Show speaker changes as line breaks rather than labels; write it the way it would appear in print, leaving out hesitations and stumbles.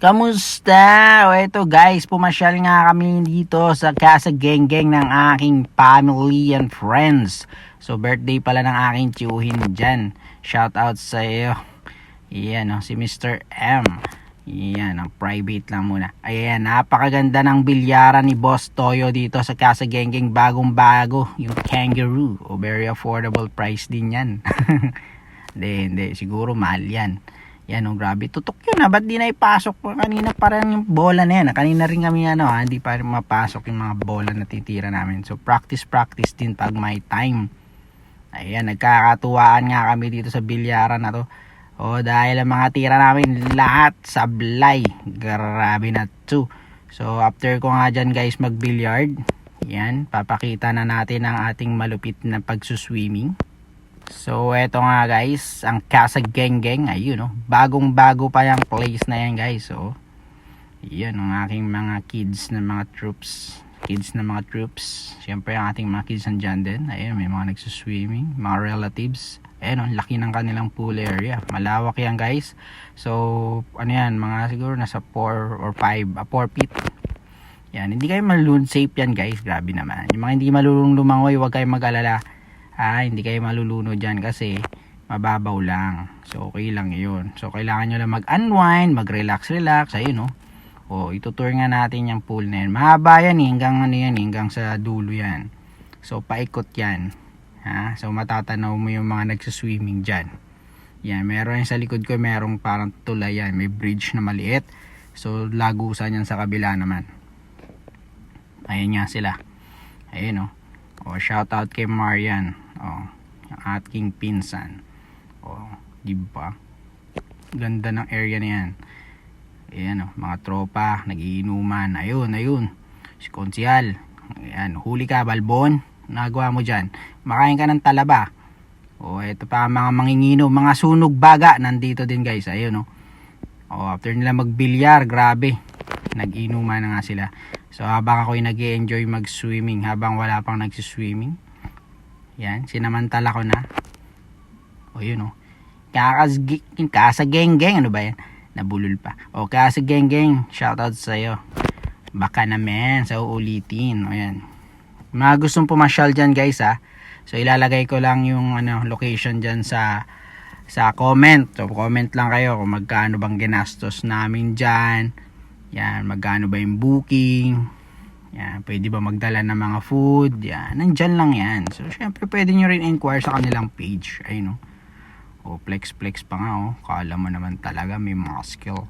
Kamusta? O eto guys, pumasyal nga kami dito sa Casa Genggeng ng aking family and friends. So birthday pala ng aking tiyuhin dyan. Shout out sa iyo. Iyan si Mr. M. Iyan, private lang muna. Ayan, napakaganda ng bilyaran ni Boss Toyo dito sa Casa Genggeng. Bagong bago, yung Kangaroo. O very affordable price din yan. Hindi, siguro mahal yan. Yan grabe, tutok yun ba't di na ipasok po kanina, parang yung bola na yan kanina rin kami hindi pa rin mapasok yung mga bola na titira namin. So practice din pag may time. Ayan, nagkakatuwaan nga kami dito sa bilyaran na to. Dahil ang mga tira namin lahat sablay, grabe na to. So after ko nga dyan guys mag billiard, yan, papakita na natin ang ating malupit na pagsuswimming. So eto nga guys, ang Casa Genggeng, ayun bagong bago pa yung place na yan guys. So yan ang aking mga kids na mga troops. Siyempre ang ating mga kids nandyan din. Ayun, may mga nagsuswimming, mga relatives. Ayun, laki ng kanilang pool area, malawak yan guys. So ano yan, mga siguro nasa 4 or 5 4 feet. Yan, hindi kayo malulun, safe yan guys, grabe naman. Yung mga hindi malulung lumangoy, huwag kayong mag-alala. Hindi kayo malulunod dyan kasi mababaw lang. So okay lang yun. So kailangan nyo lang mag-unwind, mag-relax. Ayun itutour nga natin yung pool na yan. Mahaba yan hanggang sa dulo yan. So paikot yan. So matatanaw mo yung mga nagsuswimming dyan. Yan, meron yung sa likod ko, merong parang tulay yan. May bridge na maliit. So lagusan yan sa kabila naman. Ayun nga sila. Ayun shout out kay Marian, yung ating pinsan. Diba? Ganda ng area na yan. Ayan mga tropa, nagiinuman. Ayun. Si Konsyal. Ayan, huli ka, Balbon. Nagawa mo dyan. Makain ka ng talaba. Ito pa mga manginginom, mga sunog baga. Nandito din guys. Ayun after nila magbilyar, grabe. Nag-inuman na nga sila. So habang ako'y nag-i-enjoy mag-swimming, habang wala pang nag-swimming, yan, sinamantala ko na. Yun Casa Genggeng, ano ba yan? Nabulol pa. Casa Genggeng, shoutout sa'yo. Baka naman, sa uulitin. Yan. Mga gustong pumasyal dyan guys So ilalagay ko lang yung location dyan sa comment. So comment lang kayo kung magkano bang ginastos namin dyan. Yan, magkano ba yung booking? Yan, pwede ba magdala ng mga food? Yan, nandyan lang yan. So, syempre, pwede nyo rin inquire sa kanilang page. Ayun flex pa nga Kala mo naman talaga may mga skill.